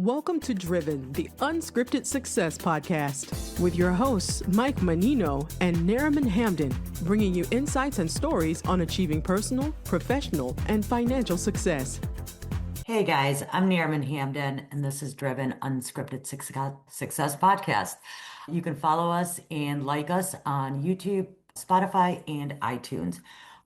Welcome to Driven, the Unscripted Success podcast, with your hosts, Mike Manino and Nareman Hamdan, bringing you insights and stories on achieving personal, professional, and financial success. Hey guys, I'm Nareman Hamdan, and this is Driven Unscripted Success podcast. You can follow us and like us on YouTube, Spotify, and iTunes.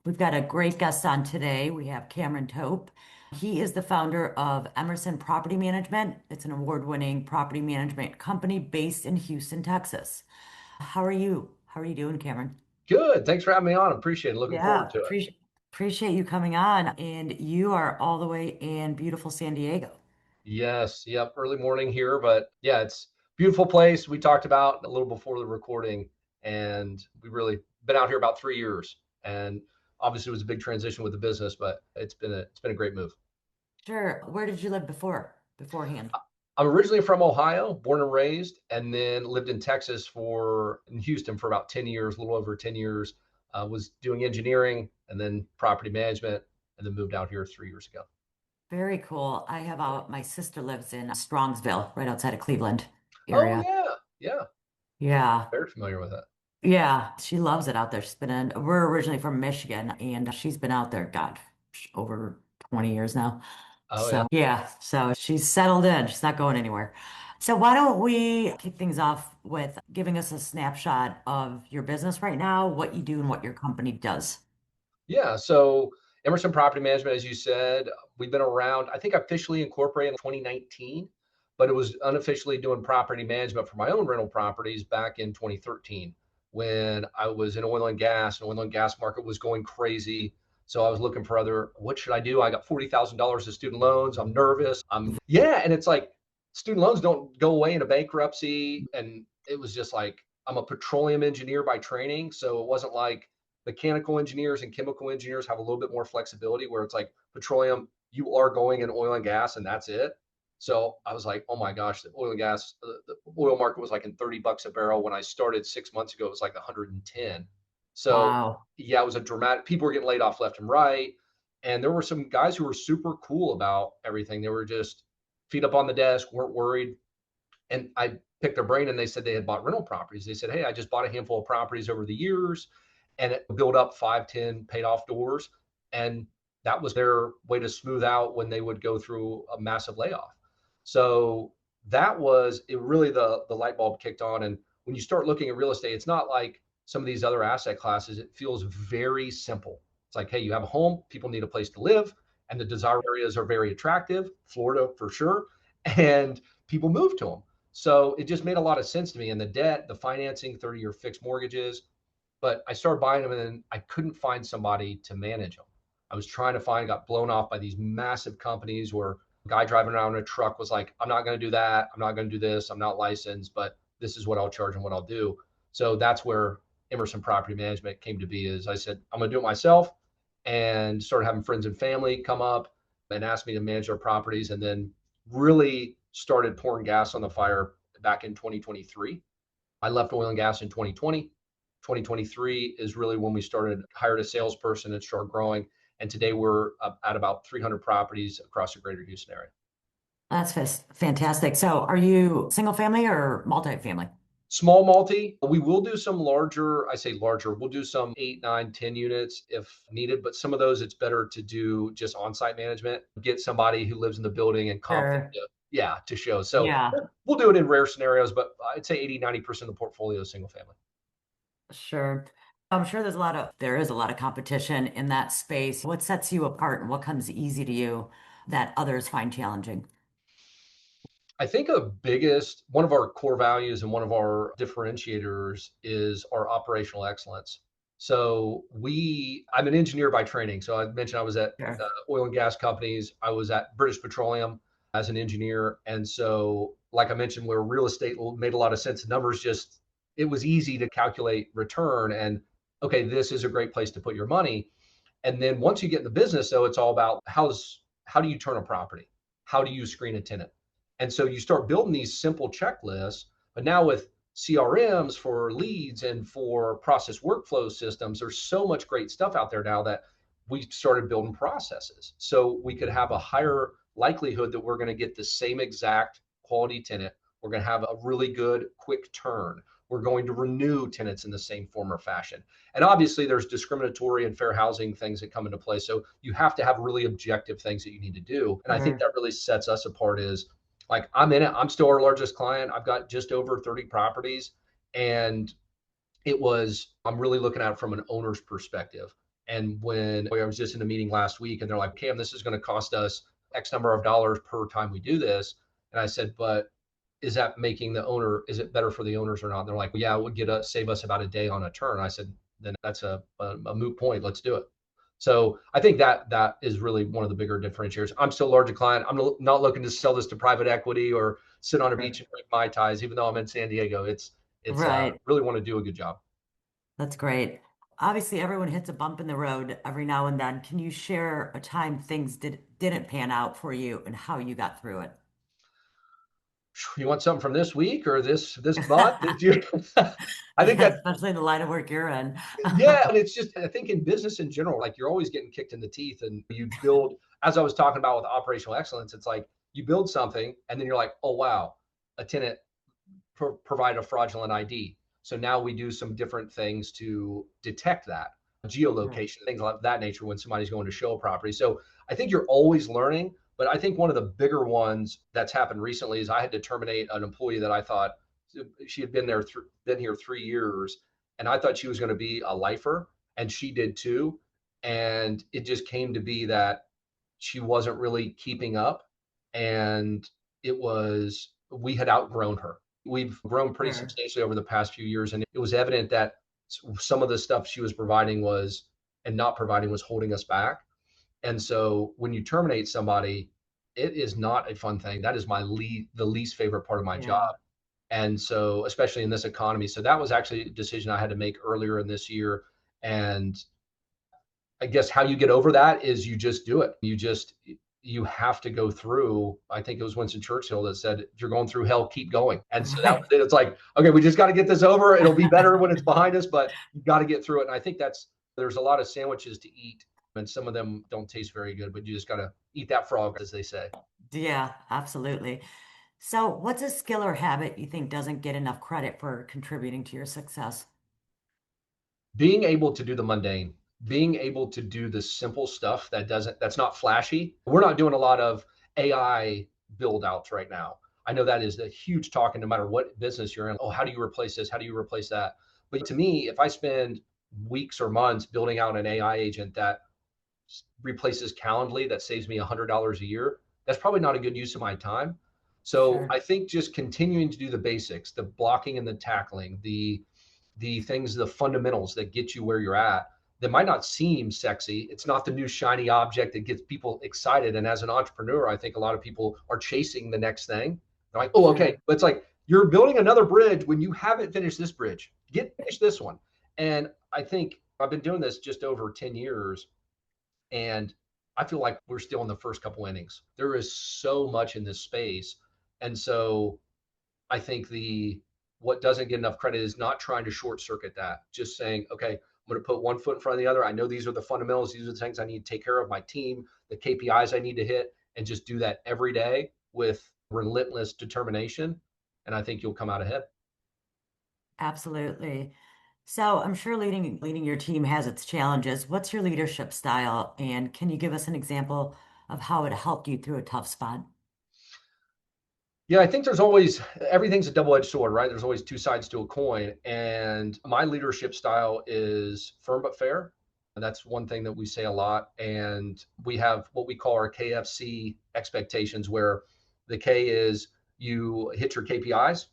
We've got a great guest on today. We have Cameron Tope. He is the founder of Emerson Property Management. It's an award-winning property management company based in Houston, Texas. How are you? How are you doing, Cameron? Good. Thanks for having me on. Appreciate it. Looking forward to it. Appreciate you coming on. And you are all the way in beautiful San Diego. Yes. Yep. Early morning here, but yeah, it's a beautiful place. We talked about a little before the recording, and we've really been out here about 3 years. And obviously, it was a big transition with the business, but it's been a great move. Sure. Where did you live beforehand? I'm originally from Ohio, born and raised, and then lived in Texas in Houston for about 10 years, a little over 10 years. Was doing engineering and then property management, and then moved out here 3 years ago. Very cool. I have my sister lives in Strongsville, right outside of Cleveland area. Oh, yeah. Yeah. Very familiar with it. Yeah. She loves it out there. We're originally from Michigan, and she's been out there, God, over 20 years now. Oh, yeah. So she's settled in. She's not going anywhere. So why don't we kick things off with giving us a snapshot of your business right now, what you do and what your company does? Yeah. So Emerson Property Management, as you said, we've been around, I think officially incorporated in 2019, but it was unofficially doing property management for my own rental properties back in 2013 when I was in oil and gas, and oil and gas market was going crazy. So I was looking for what should I do? I got $40,000 of student loans. I'm nervous. And it's like student loans don't go away in a bankruptcy. And it was just like, I'm a petroleum engineer by training. So it wasn't like mechanical engineers and chemical engineers have a little bit more flexibility where it's like petroleum, you are going in oil and gas and that's it. So I was like, oh my gosh, the oil and gas, the oil market was like in $30 a barrel. When I started 6 months ago, it was like 110. So Wow. yeah, it was a dramatic, people were getting laid off left and right. And there were some guys who were super cool about everything. They were just feet up on the desk, weren't worried. And I picked their brain and they said they had bought rental properties. They said, hey, I just bought a handful of properties over the years and it built up 5, 10 paid off doors. And that was their way to smooth out when they would go through a massive layoff. So that was it, really the light bulb kicked on. And when you start looking at real estate, it's not like some of these other asset classes. It feels very simple. It's like, hey, you have a home, people need a place to live, and the desired areas are very attractive, Florida for sure, and people move to them. So it just made a lot of sense to me. And the debt, the financing, 30-year fixed mortgages, but I started buying them and then I couldn't find somebody to manage them. I was trying to got blown off by these massive companies where a guy driving around in a truck was like, I'm not going to do that. I'm not going to do this. I'm not licensed, but this is what I'll charge and what I'll do. So that's where Emerson Property Management came to be. Is I said, I'm going to do it myself, and started having friends and family come up and ask me to manage their properties, and then really started pouring gas on the fire back in 2023. I left oil and gas in 2020. 2023 is really when we hired a salesperson and started growing. And today we're at about 300 properties across the greater Houston area. That's fantastic. So are you single family or multifamily? Small multi. We will do some larger, I say larger, we'll do some 8, 9, 10 units if needed, but some of those it's better to do just on-site management, get somebody who lives in the building and confident to show. So we'll do it in rare scenarios, but I'd say 80, 90% of the portfolio is single family. Sure. I'm sure there is a lot of competition in that space. What sets you apart and what comes easy to you that others find challenging? I think one of our core values and one of our differentiators is our operational excellence. So I'm an engineer by training. So I mentioned I was at oil and gas companies. I was at British Petroleum as an engineer. And so, like I mentioned, where real estate made a lot of sense, it was easy to calculate return and, okay, this is a great place to put your money. And then once you get in the business, though, it's all about how do you turn a property? How do you screen a tenant? And so you start building these simple checklists, but now with CRMs for leads and for process workflow systems, there's so much great stuff out there now that we started building processes. So we could have a higher likelihood that we're going to get the same exact quality tenant. We're going to have a really good quick turn. We're going to renew tenants in the same form or fashion. And obviously there's discriminatory and fair housing things that come into play. So you have to have really objective things that you need to do. And I think that really sets us apart is like, I'm in it. I'm still our largest client. I've got just over 30 properties. And I'm really looking at it from an owner's perspective. And when I was just in a meeting last week and they're like, Cam, this is going to cost us X number of dollars per time we do this. And I said, but is it better for the owners or not? And they're like, well, yeah, it would save us about a day on a turn. I said, then that's a moot point. Let's do it. So I think that is really one of the bigger differentiators. I'm still a larger client. I'm not looking to sell this to private equity or sit on a beach and drink Mai Tais, even though I'm in San Diego. It's Right. really want to do a good job. That's great. Obviously, everyone hits a bump in the road every now and then. Can you share a time things didn't pan out for you and how you got through it? You want something from this week or this month? I think Yeah, that, especially in the line of work you're in. yeah. And it's just, I think in business in general, like you're always getting kicked in the teeth and you build, as I was talking about with operational excellence, it's like you build something and then you're like, oh, wow, a tenant provide a fraudulent ID. So now we do some different things to detect that geolocation, things like that nature when somebody's going to show a property. So I think you're always learning. But I think one of the bigger ones that's happened recently is I had to terminate an employee that I thought she had been here 3 years, and I thought she was going to be a lifer, and she did too. And it just came to be that she wasn't really keeping up, and we had outgrown her. We've grown pretty substantially over the past few years, and it was evident that some of the stuff she was providing and not providing was holding us back. And so when you terminate somebody, it is not a fun thing. That is the least favorite part of my job. And so, especially in this economy. So that was actually a decision I had to make earlier in this year. And I guess how you get over that is you just do it. You have to go through, I think it was Winston Churchill that said, if you're going through hell, keep going. And so that was it. It's like, okay, we just got to get this over. It'll be better when it's behind us, but you got to get through it. And I think there's a lot of sandwiches to eat. And some of them don't taste very good, but you just got to eat that frog, as they say. Yeah, absolutely. So, what's a skill or habit you think doesn't get enough credit for contributing to your success? Being able to do the mundane, being able to do the simple stuff that's not flashy. We're not doing a lot of AI build outs right now. I know that is a huge talk, and no matter what business you're in, oh, how do you replace this? How do you replace that? But to me, if I spend weeks or months building out an AI agent that replaces Calendly that saves me $100 a year, that's probably not a good use of my time. So I think just continuing to do the basics, the blocking and the tackling, the things, the fundamentals that get you where you're at, that might not seem sexy. It's not the new shiny object that gets people excited. And as an entrepreneur, I think a lot of people are chasing the next thing. They're like, oh, okay. But it's like, you're building another bridge when you haven't finished this bridge. Finish this one. And I think I've been doing this just over 10 years. And I feel like we're still in the first couple innings. There is so much in this space. And so I think what doesn't get enough credit is not trying to short circuit that, just saying, okay, I'm going to put one foot in front of the other. I know these are the fundamentals. These are the things I need to take care of, my team, the KPIs I need to hit, and just do that every day with relentless determination. And I think you'll come out ahead. Absolutely. So I'm sure leading your team has its challenges. What's your leadership style? And can you give us an example of how it helped you through a tough spot? Yeah, I think everything's a double-edged sword, right? There's always two sides to a coin. And my leadership style is firm but fair. And that's one thing that we say a lot. And we have what we call our KFC expectations, where the K is you hit your KPIs.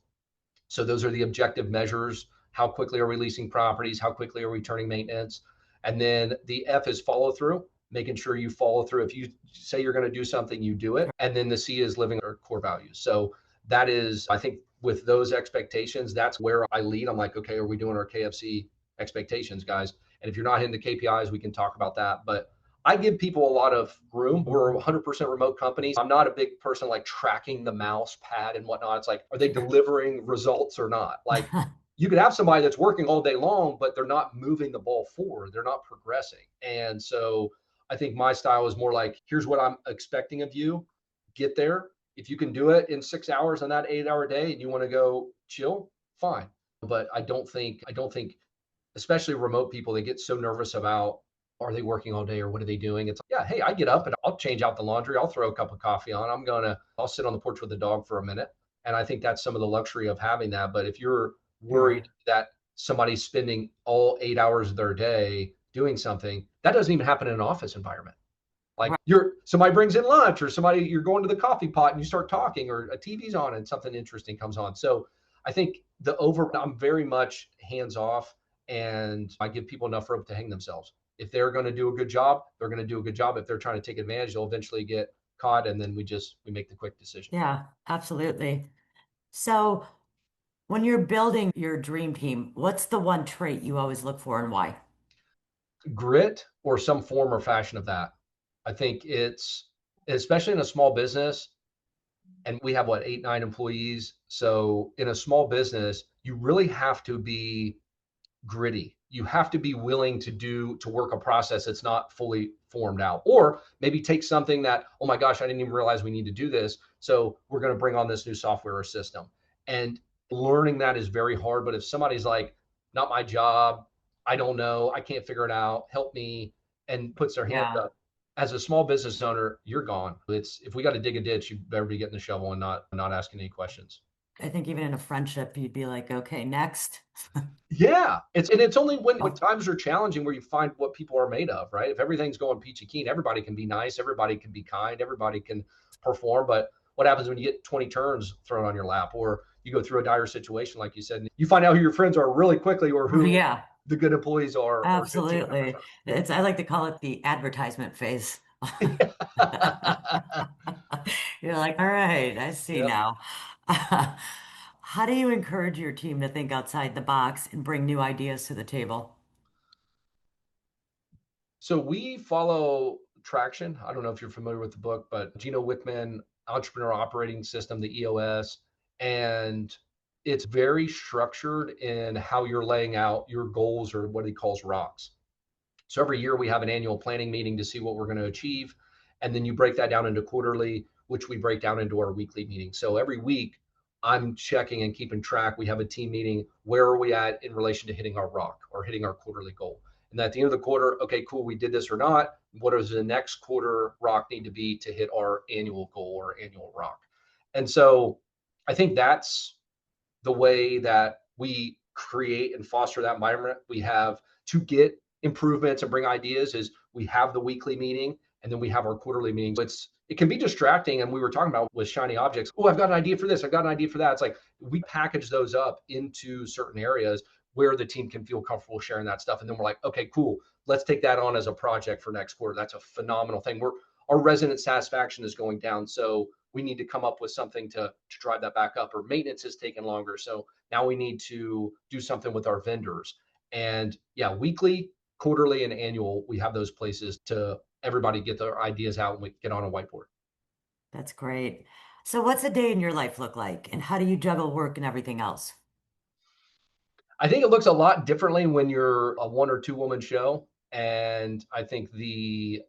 So those are the objective measures. How quickly are we leasing properties? How quickly are we turning maintenance? And then the F is follow through, making sure you follow through. If you say you're going to do something, you do it. And then the C is living our core values. So that is, I think with those expectations, that's where I lead. I'm like, okay, are we doing our KFC expectations, guys? And if you're not hitting the KPIs, we can talk about that. But I give people a lot of room. We're a 100% remote company. I'm not a big person like tracking the mouse pad and whatnot. It's like, are they delivering results or not? Like, you could have somebody that's working all day long, but they're not moving the ball forward. They're not progressing. And so I think my style is more like, here's what I'm expecting of you. Get there. If you can do it in 6 hours on that 8 hour day and you want to go chill, fine. But I don't think, especially remote people, they get so nervous about, are they working all day or what are they doing? It's like, yeah, hey, I get up and I'll change out the laundry. I'll throw a cup of coffee on. I'll sit on the porch with the dog for a minute. And I think that's some of the luxury of having that. But if you're worried Sure. that somebody's spending all 8 hours of their day doing something, that doesn't even happen in an office environment. Like Right. somebody brings in lunch or you're going to the coffee pot and you start talking or a TV's on and something interesting comes on. So I think I'm very much hands off and I give people enough rope to hang themselves. If they're going to do a good job, they're going to do a good job. If they're trying to take advantage, they'll eventually get caught. And then we make the quick decision. Yeah, absolutely. So when you're building your dream team, what's the one trait you always look for and why? Grit or some form or fashion of that. I think it's, especially in a small business, and we have what, 8, 9 employees. So in a small business, you really have to be gritty. You have to be willing to work a process that's not fully formed out, or maybe take something that, oh my gosh, I didn't even realize we need to do this. So we're going to bring on this new software or system. And learning that is very hard. But if somebody's like, not my job, I don't know, I can't figure it out, help me, and puts their hand Yeah, up, as a small business owner, you're gone. It's, if we got to dig a ditch, you better be getting the shovel and not asking any questions. I think even in a friendship, you'd be like, okay, next. Yeah, it's only when times are challenging where you find what people are made of, right? If everything's going peachy keen, everybody can be nice, everybody can be kind, everybody can perform. But what happens when you get 20 turns thrown on your lap, or you go through a dire situation, like you said, and you find out who your friends are really quickly, or Oh, who yeah, the good employees are, or good team members absolutely. I like to call it the advertisement phase. are. You're like, all right, I see Yep. now. How do you encourage your team to think outside the box and bring new ideas to the table? So we follow Traction. I don't know if you're familiar with the book, but Gino Wickman, Entrepreneur Operating System, the EOS, and it's very structured in how you're laying out your goals, or what he calls rocks. So every year we have an annual planning meeting to see what we're going to achieve. And then you break that down into quarterly, which we break down into our weekly meeting. So every week I'm checking and keeping track. We have a team meeting. Where are we at in relation to hitting our rock or hitting our quarterly goal? And at the end of the quarter, okay, cool, we did this or not. What does the next quarter rock need to be to hit our annual goal or annual rock? And so I think that's the way that we create and foster that environment we have to get improvements and bring ideas. Is we have the weekly meeting and then we have our quarterly meetings. It can be distracting, and we were talking about with shiny objects, oh, I've got an idea for this, I've got an idea for that. It's like we package those up into certain areas where the team can feel comfortable sharing that stuff, and then we're like, okay, cool, let's take that on as a project for next quarter. That's a phenomenal thing. Our resident satisfaction is going down, so we need to come up with something to drive that back up. Or maintenance is taking longer, so now we need to do something with our vendors. And yeah, weekly, quarterly, and annual, we have those places to everybody get their ideas out and we get on a whiteboard. That's great. So, what's a day in your life look like, and how do you juggle work and everything else? I think it looks a lot differently when you're a 1 or 2 woman show. And I think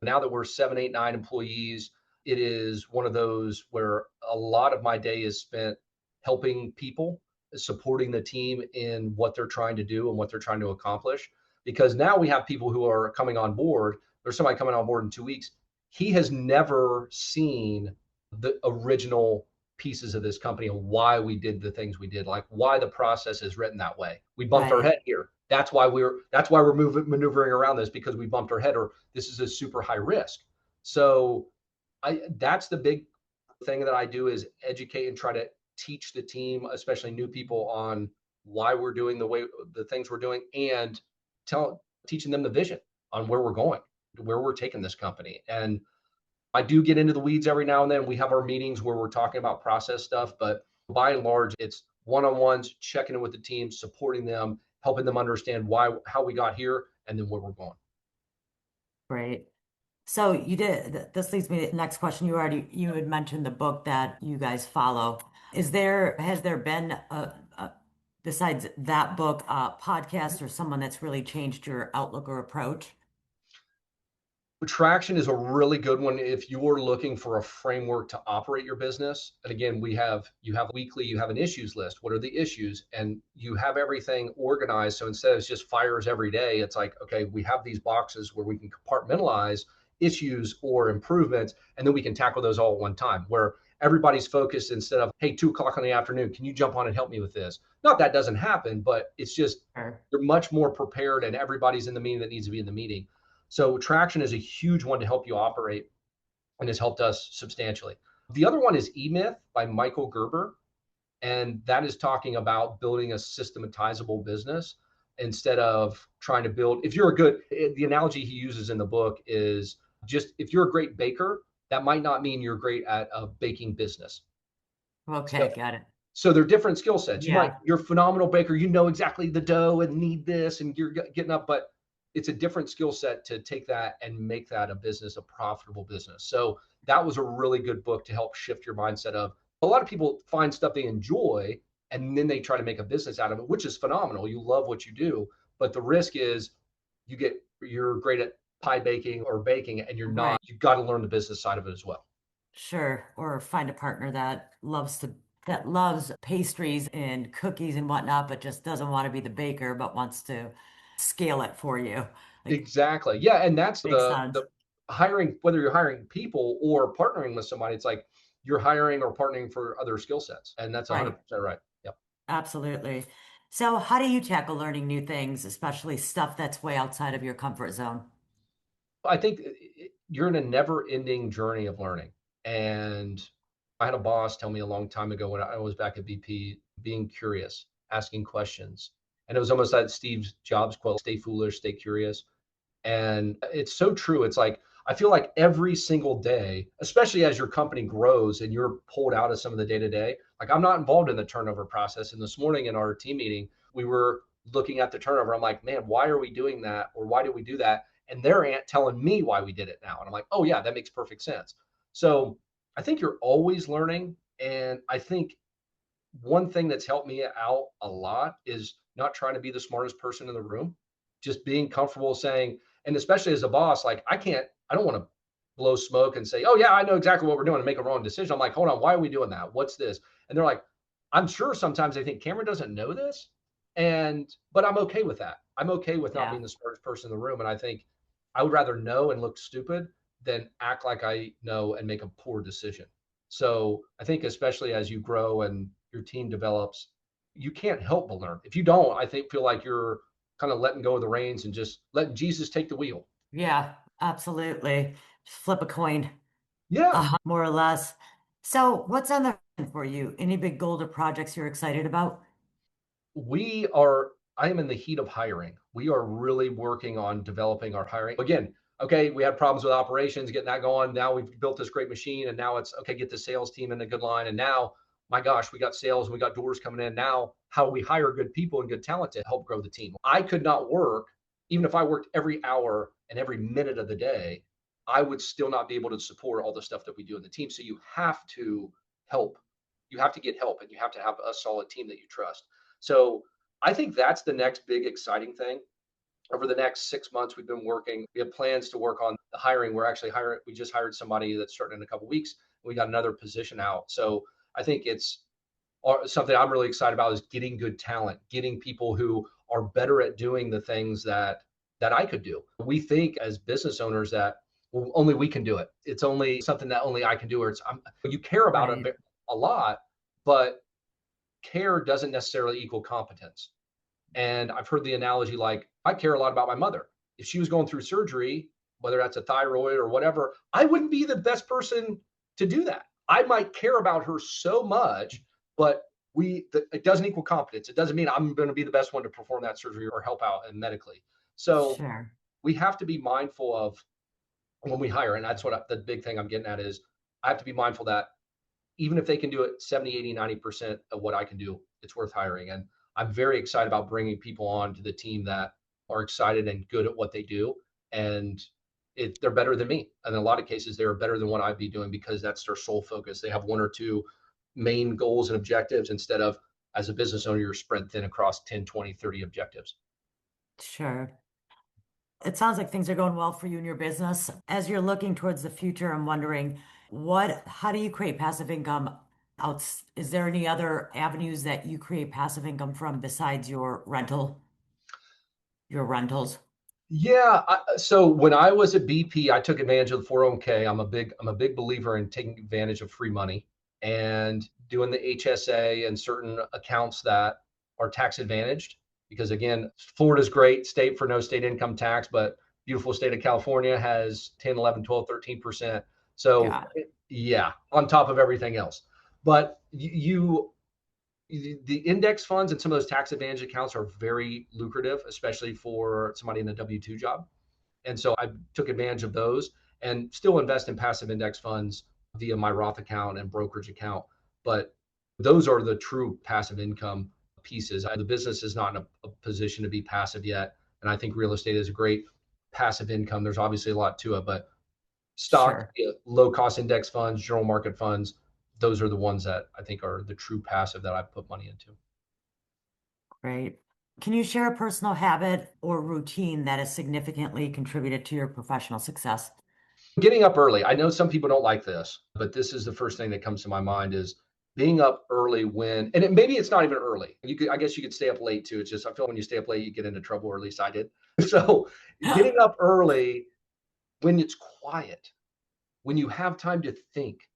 now that we're 7, 8, 9 employees, it is one of those where a lot of my day is spent helping people, supporting the team in what they're trying to do and what they're trying to accomplish. Because now we have people who are coming on board. There's somebody coming on board in 2 weeks. He has never seen the original pieces of this company and why we did the things we did, like why the process is written that way. We bumped our Right. head here. That's why we're maneuvering around this, because we bumped our head, or this is a super high risk. So that's the big thing that I do, is educate and try to teach the team, especially new people, on why we're doing the things we're doing, and teaching them the vision on where we're going, where we're taking this company. And I do get into the weeds every now and then. We have our meetings where we're talking about process stuff, but by and large, it's one-on-ones, checking in with the team, supporting them, helping them understand how we got here, and then where we're going. Great. So you did, this leads me to the next question. You had mentioned the book that you guys follow. Has there been besides that book, a podcast or someone that's really changed your outlook or approach? Traction is a really good one if you're looking for a framework to operate your business. And again, you have weekly, you have an issues list. What are the issues? And you have everything organized. So instead of just fires every day, it's like, okay, we have these boxes where we can compartmentalize issues or improvements, and then we can tackle those all at one time, where everybody's focused instead of, hey, 2 o'clock in the afternoon, can you jump on and help me with this? Not that doesn't happen, but it's just, Sure. you're much more prepared and everybody's in the meeting that needs to be in the meeting. So traction is a huge one to help you operate and has helped us substantially. The other one is E-Myth by Michael Gerber. And that is talking about building a systematizable business instead of trying to build. If you're a good, the analogy he uses in the book is just, if you're a great baker, that might not mean you're great at a baking business. So Okay, got it. so they're different skill sets. Yeah, You're a phenomenal baker, you know exactly the dough and knead this and you're getting up, but it's a different skill set to take that and make that a business, a profitable business. So that was a really good book to help shift your mindset of, a lot of people find stuff they enjoy and then they try to make a business out of it, which is phenomenal. You love what you do, but the risk is you're great at pie baking or baking and you're right. not, you've got to learn the business side of it as well. Sure. Or find a partner that loves pastries and cookies and whatnot, but just doesn't want to be the baker, but wants to scale it for you. Like, Exactly. Yeah. And that's makes the sense. hiring, whether you're hiring people or partnering with somebody, it's like you're hiring or partnering for other skill sets. And that's Right. 100% right. Yep. Absolutely. So, how do you tackle learning new things, especially stuff that's way outside of your comfort zone? I think you're in a never ending journey of learning. And I had a boss tell me a long time ago when I was back at BP, being curious, asking questions. And it was almost that Steve Jobs quote, stay foolish, stay curious. And it's so true. It's like, I feel like every single day, especially as your company grows and you're pulled out of some of the day to day, like I'm not involved in the turnover process. And this morning in our team meeting, we were looking at the turnover. I'm like, man, why are we doing that? Or why did we do that? And their aunt telling me why we did it now. And I'm like, oh, yeah, that makes perfect sense. So I think you're always learning. And I think one thing that's helped me out a lot is not trying to be the smartest person in the room, just being comfortable saying, and especially as a boss, like I don't want to blow smoke and say, oh yeah, I know exactly what we're doing and make a wrong decision. I'm like, hold on, why are we doing that? What's this? And they're like, I'm sure sometimes they think Cameron doesn't know this. But I'm okay with that. I'm okay with not Yeah. being the smartest person in the room. And I think I would rather know and look stupid than act like I know and make a poor decision. So I think especially as you grow and your team develops, you can't help but learn. If you don't, I think feel like you're kind of letting go of the reins and just letting Jesus take the wheel. Yeah, absolutely. Flip a coin, Yeah, more or less. So, what's on the horizon for you? Any big goals or projects you're excited about? I am in the heat of hiring. We are really working on developing our hiring. Again, okay, we had problems with operations, getting that going. Now we've built this great machine, and now it's okay, get the sales team in a good line. And now, my gosh, we got sales and we got doors coming in. Now, how do we hire good people and good talent to help grow the team? I could not work, even if I worked every hour and every minute of the day, I would still not be able to support all the stuff that we do in the team. So you have to help. You have to get help and you have to have a solid team that you trust. So I think that's the next big exciting thing. Over the next 6 months, we've been working. We have plans to work on the hiring. We're actually hiring. We just hired somebody that's starting in a couple of weeks. We got another position out. So I think it's something I'm really excited about is getting good talent, getting people who are better at doing the things that I could do. We think as business owners that, well, only we can do it. It's only something that only I can do, or you care about Right. it a lot, but care doesn't necessarily equal competence. And I've heard the analogy like, I care a lot about my mother. If she was going through surgery, whether that's a thyroid or whatever, I wouldn't be the best person to do that. I might care about her so much, but it doesn't equal competence. It doesn't mean I'm going to be the best one to perform that surgery or help out and medically. So Sure. we have to be mindful of when we hire. And that's the big thing I'm getting at is I have to be mindful that even if they can do it 70, 80, 90% of what I can do, it's worth hiring. And I'm very excited about bringing people on to the team that are excited and good at what they do. And they're better than me. And in a lot of cases, they're better than what I'd be doing because that's their sole focus. They have one or two main goals and objectives instead of, as a business owner, you're spread thin across 10, 20, 30 objectives. Sure. It sounds like things are going well for you in your business. As you're looking towards the future, I'm wondering how do you create passive income is there any other avenues that you create passive income from besides your rentals? Yeah. So when I was at BP, I took advantage of the 401k. I'm a big believer in taking advantage of free money and doing the HSA and certain accounts that are tax advantaged. Because again, Florida's great state for no state income tax, but beautiful state of California has 10, 11, 12, 13%. So yeah, on top of everything else. But the index funds and some of those tax advantage accounts are very lucrative, especially for somebody in a W-2 job. And so I took advantage of those and still invest in passive index funds via my Roth account and brokerage account. But those are the true passive income pieces. The business is not in a position to be passive yet. And I think real estate is a great passive income. There's obviously a lot to it, but stock, low cost index funds, general market funds, those are the ones that I think are the true passive that I put money into. Great. Can you share a personal habit or routine that has significantly contributed to your professional success? Getting up early. I know some people don't like this, but this is the first thing that comes to my mind is being up early maybe it's not even early. I guess you could stay up late too. It's just, I feel when you stay up late, you get into trouble, or at least I did. So getting up early when it's quiet, when you have time to think,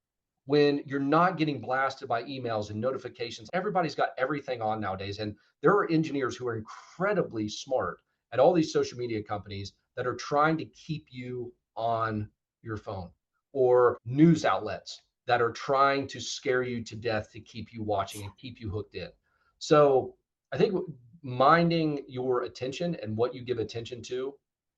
when you're not getting blasted by emails and notifications. Everybody's got everything on nowadays. And there are engineers who are incredibly smart at all these social media companies that are trying to keep you on your phone, or news outlets that are trying to scare you to death to keep you watching and keep you hooked in. So I think minding your attention and what you give attention to,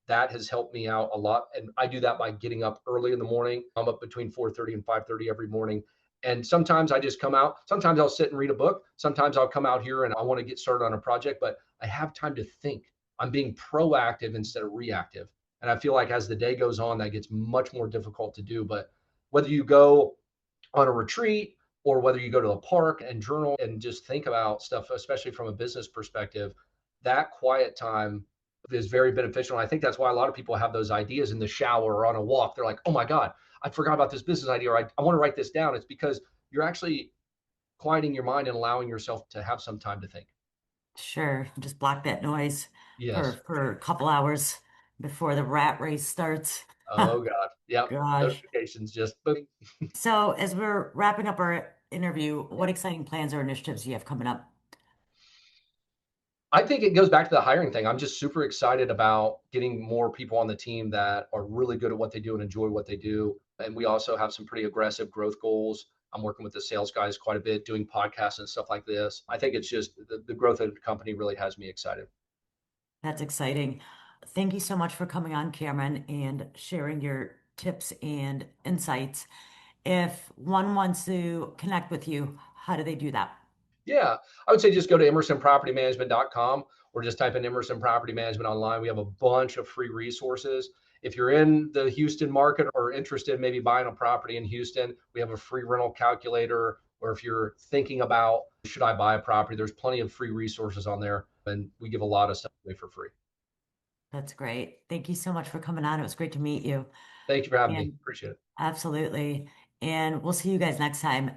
that has helped me out a lot. And I do that by getting up early in the morning. I'm up between 4:30 and 5:30 every morning. And sometimes I just come out. Sometimes I'll sit and read a book. Sometimes I'll come out here and I want to get started on a project, but I have time to think. I'm being proactive instead of reactive. And I feel like as the day goes on, that gets much more difficult to do. But whether you go on a retreat or whether you go to a park and journal and just think about stuff, especially from a business perspective, that quiet time is very beneficial. And I think that's why a lot of people have those ideas in the shower or on a walk. They're like, oh my God, I forgot about this business idea, or I want to write this down. It's because you're actually quieting your mind and allowing yourself to have some time to think. Sure. Just block that noise Yes. for a couple hours before the rat race starts. Oh God. Yep. Gosh. Notifications just boom. So as we're wrapping up our interview, what exciting plans or initiatives do you have coming up? I think it goes back to the hiring thing. I'm just super excited about getting more people on the team that are really good at what they do and enjoy what they do. And we also have some pretty aggressive growth goals. I'm working with the sales guys quite a bit, doing podcasts and stuff like this. I think it's just the growth of the company really has me excited. That's exciting. Thank you so much for coming on, Cameron, and sharing your tips and insights. If one wants to connect with you, how do they do that? Yeah, I would say just go to emersonpropertymanagement.com or just type in Emerson Property Management online. We have a bunch of free resources. If you're in the Houston market or interested in maybe buying a property in Houston, we have a free rental calculator. Or if you're thinking about, should I buy a property, there's plenty of free resources on there. And we give a lot of stuff away for free. That's great. Thank you so much for coming on. It was great to meet you. Thank you for having me. Appreciate it. Absolutely. And we'll see you guys next time.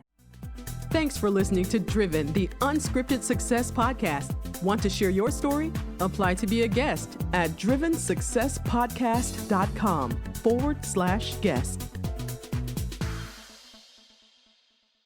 Thanks for listening to Driven, the Unscripted Success Podcast. Want to share your story? Apply to be a guest at drivensuccesspodcast.com/guest.